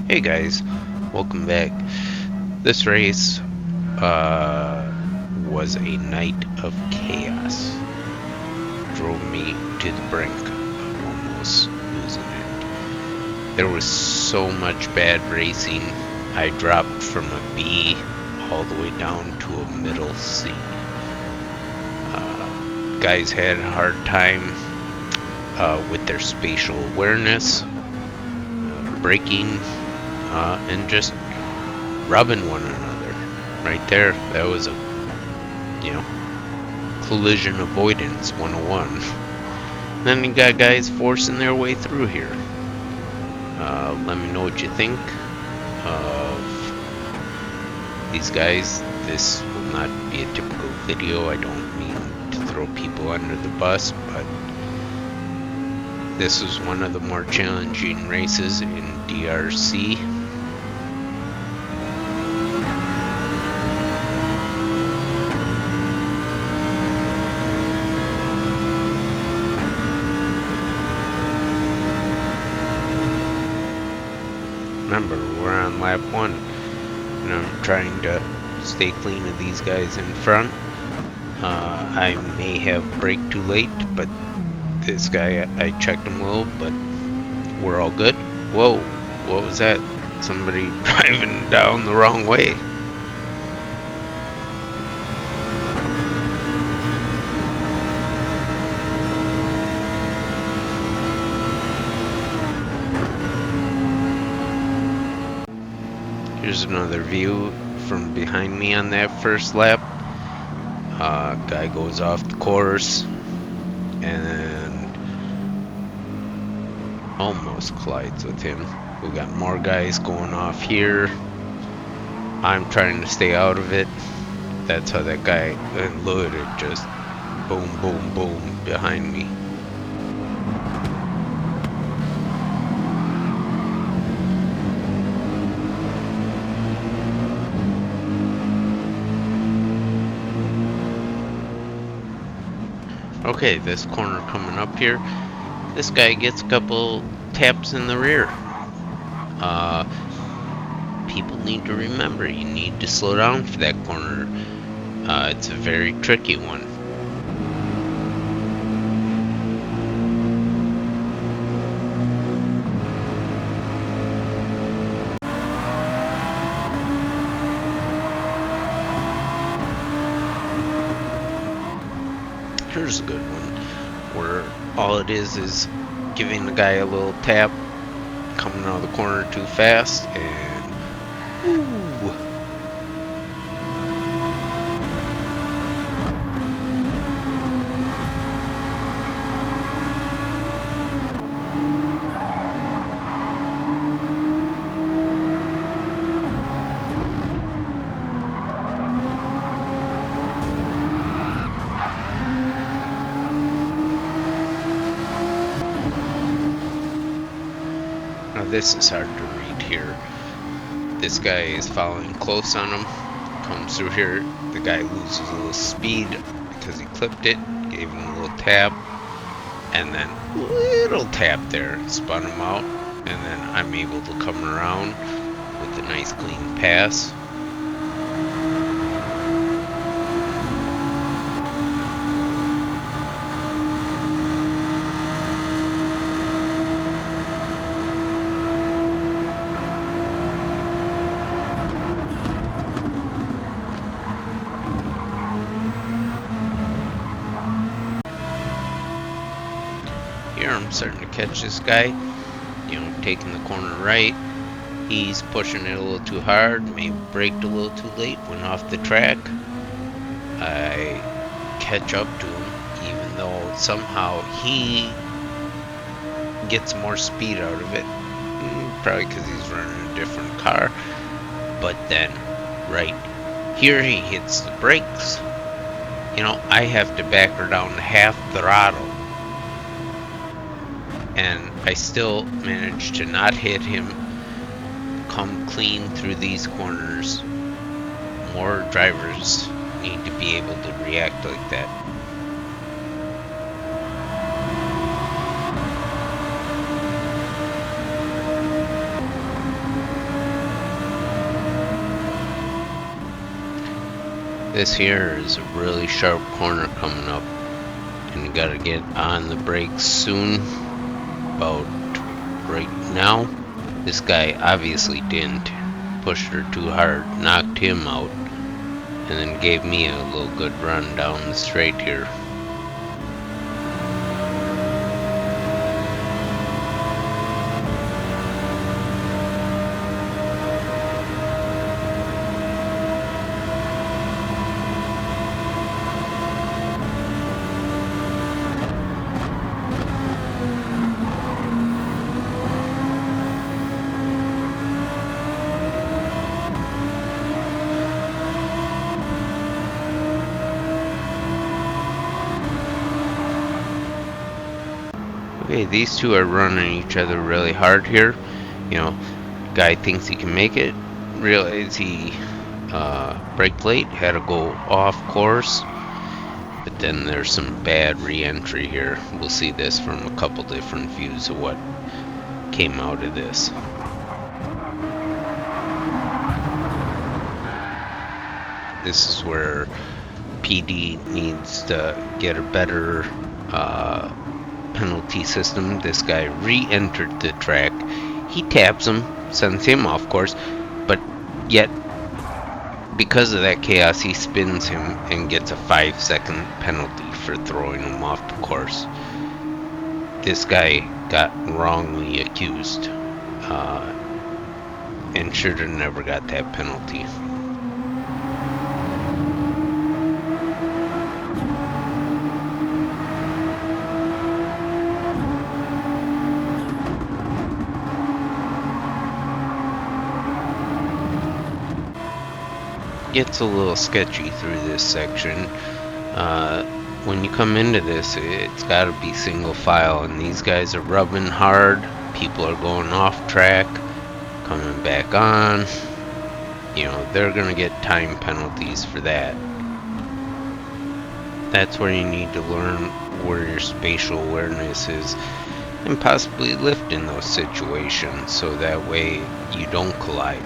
Hey guys, welcome back. This race was a night of chaos. Drove me to the brink of almost losing it. There was so much bad racing. I dropped from a B all the way down to a middle C. Guys had a hard time with their spatial awareness, braking, and just rubbing one another. Right there, that was a, collision avoidance 101. Then you got guys forcing their way through here. Let me know what you think of these guys. This will not be a typical video. I don't mean to throw people under the bus, but this was one of the more challenging races in DRC. Remember, we're on lap 1, and I'm trying to stay clean of these guys in front. I may have braked too late, but this guy, I checked him a little, but we're all good. Whoa, what was that? Somebody driving down the wrong way. Here's another view from behind me on that first lap. Guy goes off the course and almost collides with him. We got more guys going off here. I'm trying to stay out of it. That's how that guy unloaded, just boom, boom, boom behind me. Okay, this corner coming up here, this guy gets a couple taps in the rear. People need to remember, you need to slow down for that corner. It's a very tricky one. Here's a good one, where all it is giving the guy a little tap, coming out of the corner too fast, and ooh. Now this is hard to read here. This guy is following close on him, comes through here, the guy loses a little speed because he clipped it, gave him a little tap, and then little tap there, spun him out, and then I'm able to come around with a nice clean pass. Here I'm starting to catch this guy, taking the corner right. He's pushing it a little too hard, maybe braked a little too late, went off the track. I catch up to him, even though somehow he gets more speed out of it. Probably because he's running a different car. But then, right here, he hits the brakes. I have to back her down to half throttle. And I still managed to not hit him, come clean through these corners. More drivers need to be able to react like that. This here is a really sharp corner coming up, and you gotta get on the brakes soon. About right now, this guy obviously didn't. Pushed her too hard, knocked him out, and then gave me a little good run down the straight here. Okay, these two are running each other really hard here. You know, guy thinks he can make it. Realize he braked late, had to go off course. But then there's some bad re-entry here. We'll see this from a couple different views of what came out of this. This is where PD needs to get a better penalty system. This guy re-entered the track. He taps him, sends him off course, but yet because of that chaos he spins him and gets a 5-second penalty for throwing him off the course. This guy got wrongly accused and should have never got that penalty. Gets a little sketchy through this section. When you come into this, it's got to be single file, and these guys are rubbing hard. People are going off track, coming back on. You know, they're gonna get time penalties for that. That's where you need to learn where your spatial awareness is and possibly lift in those situations so that way you don't collide.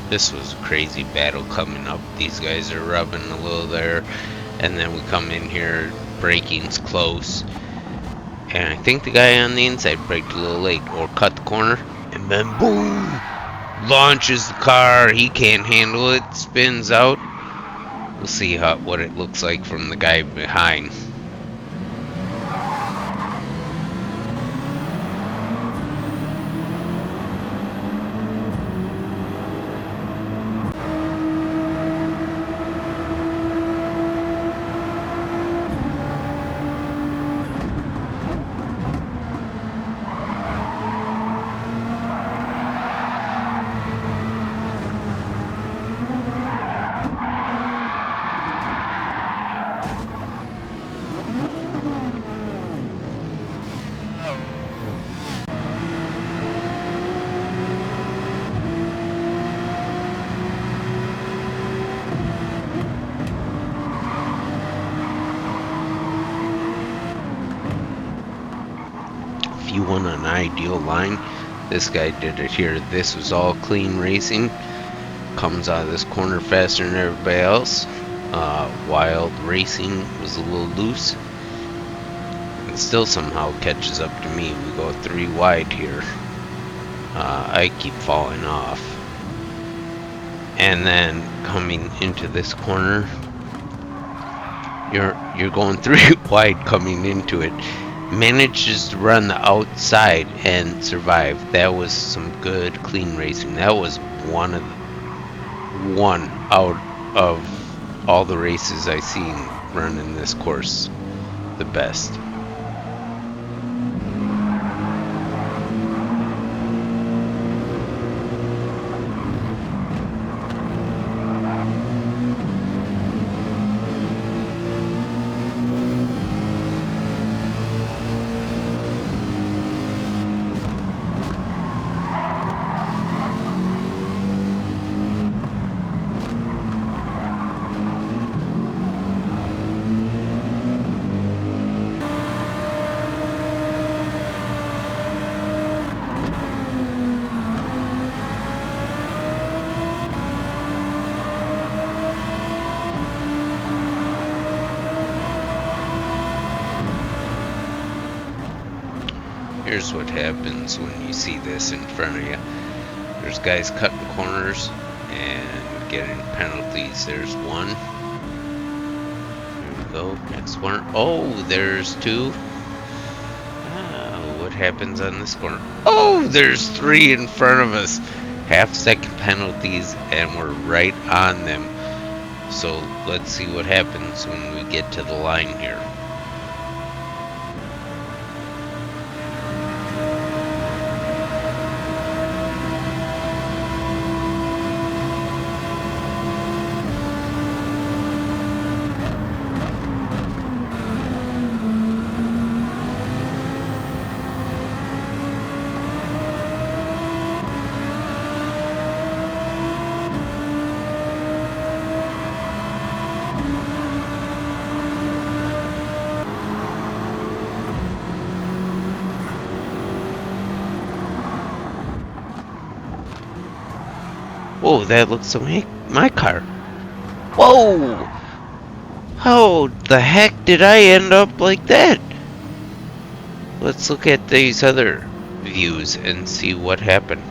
This was a crazy battle coming up. These guys are rubbing a little there, and then we come in here, braking's close, and I think the guy on the inside braked a little late or cut the corner, and then boom, launches the car. He can't handle it, spins out. We'll see what it looks like from the guy behind. you want an ideal line, this guy did it here. This was all clean racing. Comes out of this corner faster than everybody else. Wild Racing was a little loose. And still somehow catches up to me. We go 3 wide here. I keep falling off. And then coming into this corner, you're going 3 wide coming into it. Manages to run the outside and survive. That was some good clean racing. That was one out of all the races I've seen running this course, the best. Here's what happens when you see this in front of you. There's guys cutting corners and getting penalties. There's one. There we go. Next one. Oh, there's 2. What happens on this corner? Oh, there's 3 in front of us. Half-second penalties, and we're right on them. So let's see what happens when we get to the line here. Whoa, that looks like my car. Whoa! How the heck did I end up like that? Let's look at these other views and see what happened.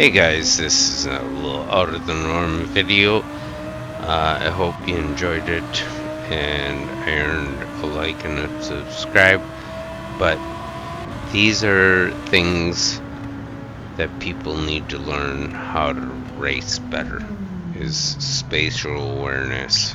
Hey guys, this is a little out of the norm video. I hope you enjoyed it and earned a like and a subscribe. But these are things that people need to learn how to race better, is spatial awareness.